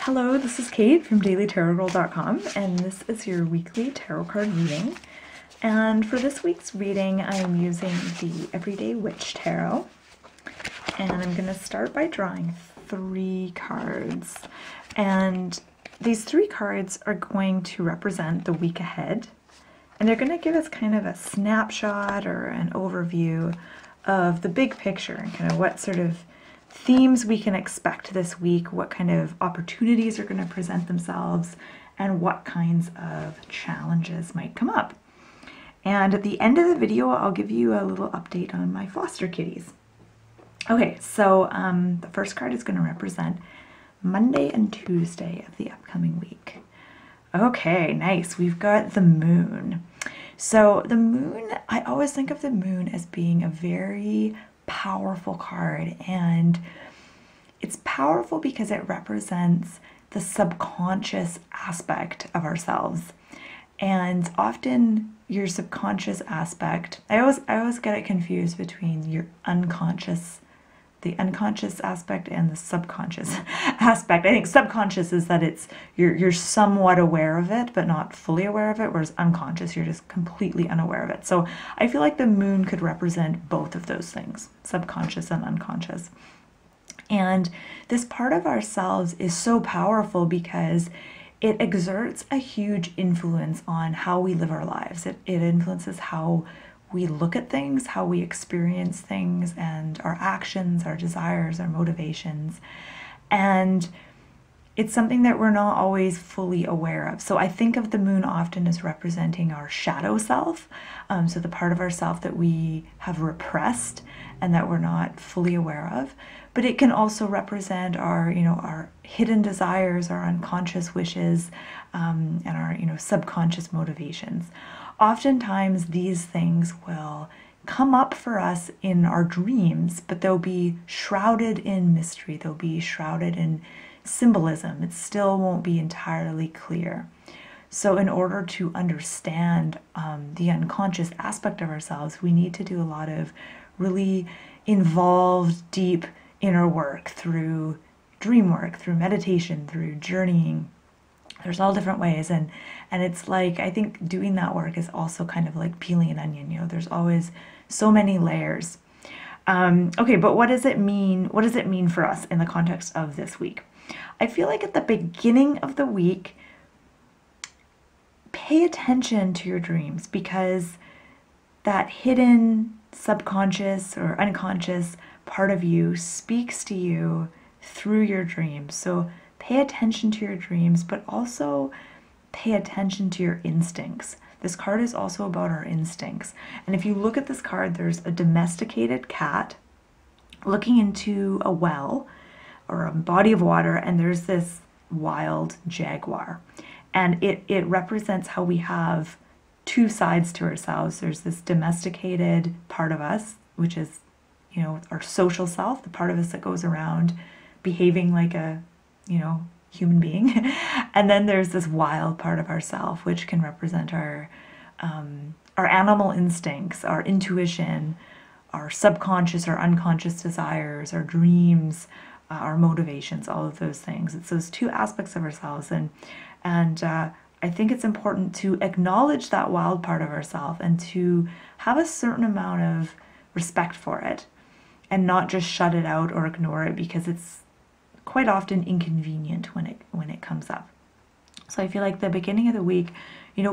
Hello, this is Kate from dailytarotgirl.com, and this is your weekly tarot card reading. And for this week's reading, I am using the Everyday Witch Tarot. And I'm going to start by drawing 3 cards. And these 3 cards are going to represent the week ahead. And they're going to give us kind of a snapshot or an overview of the big picture and kind of what sort of themes we can expect this week, what kind of opportunities are going to present themselves, and what kinds of challenges might come up. And at the end of the video, I'll give you a little update on my foster kitties. Okay, so the first card is going to represent Monday and Tuesday of the upcoming week. Okay, nice. We've got the moon. So the moon, I always think of the moon as being a very powerful card, and it's powerful because it represents the subconscious aspect of ourselves. And often your subconscious aspect, I always get it confused between your unconscious, the unconscious aspect and the subconscious aspect. I think subconscious is that it's you're somewhat aware of it but not fully aware of it, whereas unconscious, you're just completely unaware of it. So I feel like the moon could represent both of those things, subconscious and unconscious. And this part of ourselves is so powerful because it exerts a huge influence on how we live our lives. It influences how we look at things, how we experience things, and our actions, our desires, our motivations. And it's something that we're not always fully aware of. So I think of the moon often as representing our shadow self, so the part of ourself that we have repressed and that we're not fully aware of. But it can also represent our, our hidden desires, our unconscious wishes, and our, subconscious motivations. Oftentimes these things will come up for us in our dreams, but they'll be shrouded in mystery. They'll be shrouded in symbolism. It still won't be entirely clear. So in order to understand the unconscious aspect of ourselves, we need to do a lot of really involved, deep inner work through dream work, through meditation, through journeying. There's all different ways, and it's like, I think doing that work is also kind of like peeling an onion. There's always so many layers. Okay, but what does it mean? What does it mean for us in the context of this week? I feel like at the beginning of the week, pay attention to your dreams, because that hidden subconscious or unconscious part of you speaks to you through your dreams. So pay attention to your dreams, but also pay attention to your instincts. This card is also about our instincts. And if you look at this card, there's a domesticated cat looking into a well or a body of water, and there's this wild jaguar. And it represents how we have 2 sides to ourselves. There's this domesticated part of us, which is, our social self, the part of us that goes around behaving like a human being. And then there's this wild part of ourself, which can represent our animal instincts, our intuition, our subconscious or unconscious desires, our dreams, our motivations, all of those things. It's those 2 aspects of ourselves. And I think it's important to acknowledge that wild part of ourselves and to have a certain amount of respect for it and not just shut it out or ignore it, because it's quite often inconvenient when it comes up. So I feel like the beginning of the week,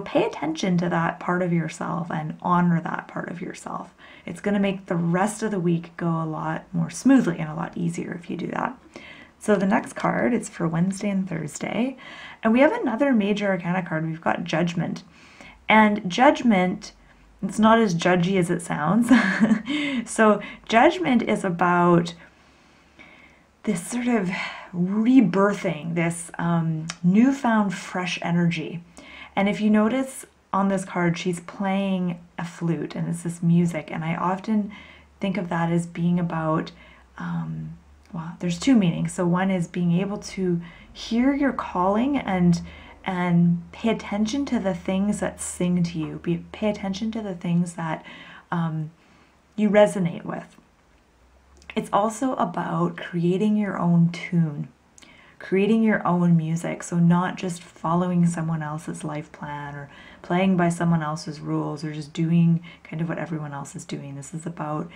pay attention to that part of yourself and honor that part of yourself. It's going to make the rest of the week go a lot more smoothly and a lot easier if you do that. So the next card is for Wednesday and Thursday, and we have another major arcana card. We've got Judgment. And Judgment, it's not as judgy as it sounds. So Judgment is about this sort of rebirthing, this newfound fresh energy. And if you notice on this card, she's playing a flute, and it's this music. And I often think of that as being about, well, there's 2 meanings. So one is being able to hear your calling and pay attention to the things that sing to you. Pay attention to the things that you resonate with. It's also about creating your own tune, creating your own music. So not just following someone else's life plan or playing by someone else's rules or just doing kind of what everyone else is doing. This is about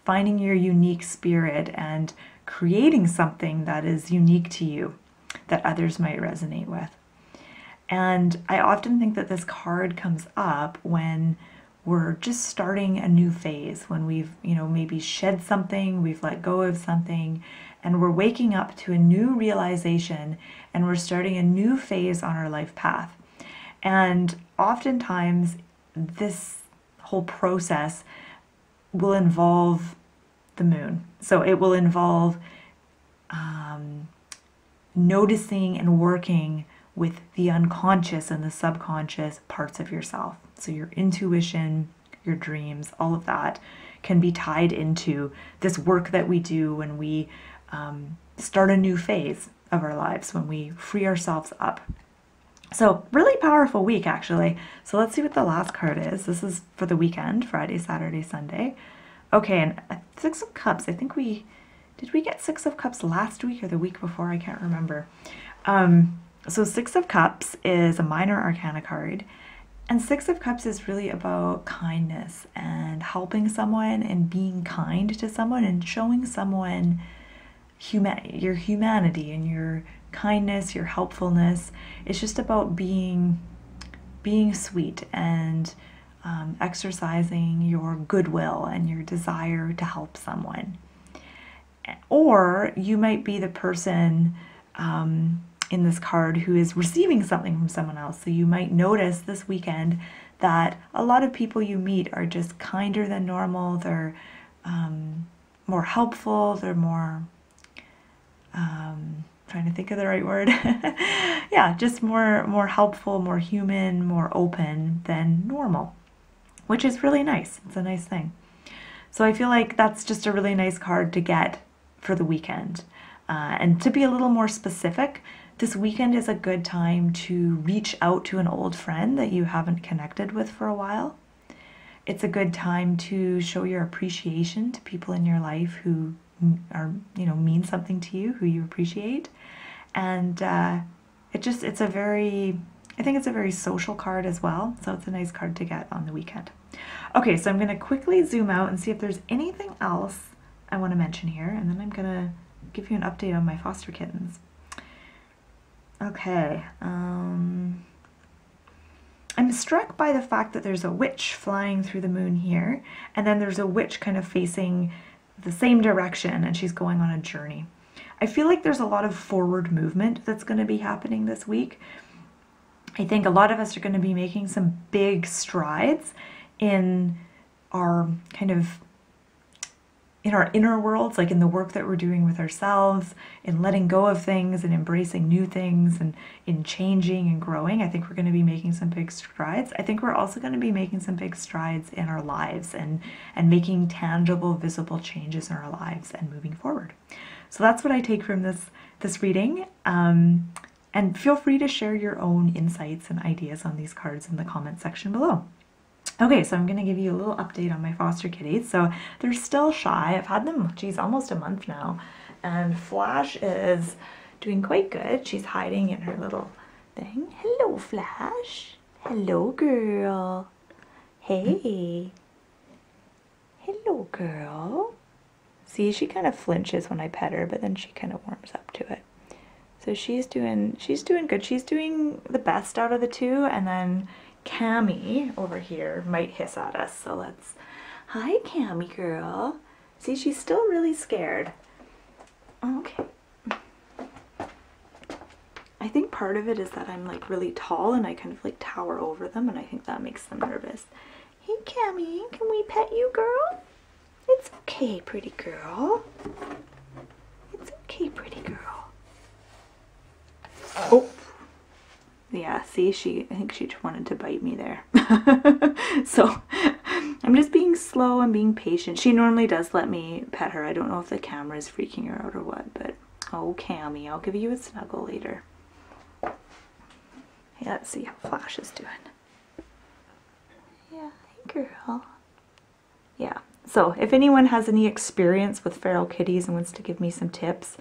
finding your unique spirit and creating something that is unique to you that others might resonate with. And I often think that this card comes up when we're just starting a new phase, when we've, maybe shed something, we've let go of something, and we're waking up to a new realization and we're starting a new phase on our life path. And oftentimes this whole process will involve the moon. So it will involve noticing and working with the unconscious and the subconscious parts of yourself. So your intuition, your dreams, all of that can be tied into this work that we do when we start a new phase of our lives, when we free ourselves up. So really powerful week, actually. So let's see what the last card is. This is for the weekend, Friday, Saturday, Sunday. Okay, and Six of Cups. I think did we get Six of Cups last week or the week before? I can't remember. So Six of Cups is a minor arcana card, and Six of Cups is really about kindness and helping someone and being kind to someone and showing someone your humanity and your kindness, your helpfulness. It's just about being sweet and exercising your goodwill and your desire to help someone. Or you might be the person in this card who is receiving something from someone else. So you might notice this weekend that a lot of people you meet are just kinder than normal. They're more helpful. They're more, trying to think of the right word. Yeah, just more helpful, more human, more open than normal, which is really nice. It's a nice thing. So I feel like that's just a really nice card to get for the weekend. And to be a little more specific, this weekend is a good time to reach out to an old friend that you haven't connected with for a while. It's a good time to show your appreciation to people in your life who are, mean something to you, who you appreciate. And I think it's a very social card as well. So it's a nice card to get on the weekend. Okay, so I'm going to quickly zoom out and see if there's anything else I want to mention here. And then I'm going to give you an update on my foster kittens. Okay, I'm struck by the fact that there's a witch flying through the moon here, and then there's a witch kind of facing the same direction, and she's going on a journey. I feel like there's a lot of forward movement that's going to be happening this week. I think a lot of us are going to be making some big strides in our inner worlds, like in the work that we're doing with ourselves, in letting go of things and embracing new things and in changing and growing. I think we're going to be making some big strides. I think we're also going to be making some big strides in our lives and making tangible, visible changes in our lives and moving forward. So that's what I take from this reading. And feel free to share your own insights and ideas on these cards in the comment section below. Okay, so I'm going to give you a little update on my foster kitties. So they're still shy. I've had them, almost a month now. And Flash is doing quite good. She's hiding in her little thing. Hello, Flash. Hello, girl. Hey. Hello, girl. See, she kind of flinches when I pet her, but then she kind of warms up to it. So she's doing good. She's doing the best out of the two, and then Cammy over here might hiss at us, so let's... Hi, Cammy girl. See, she's still really scared. Okay. I think part of it is that I'm like really tall and I kind of like tower over them, and I think that makes them nervous. Hey, Cammy, can we pet you, girl? It's okay, pretty girl. It's okay, pretty girl. Oh. Yeah, see, I think she wanted to bite me there. So I'm just being slow and being patient. She normally does let me pet her. I don't know if the camera is freaking her out or what, but oh, Cammy, I'll give you a snuggle later. Hey, let's see how Flash is doing. Yeah, hey girl. Yeah, so if anyone has any experience with feral kitties and wants to give me some tips,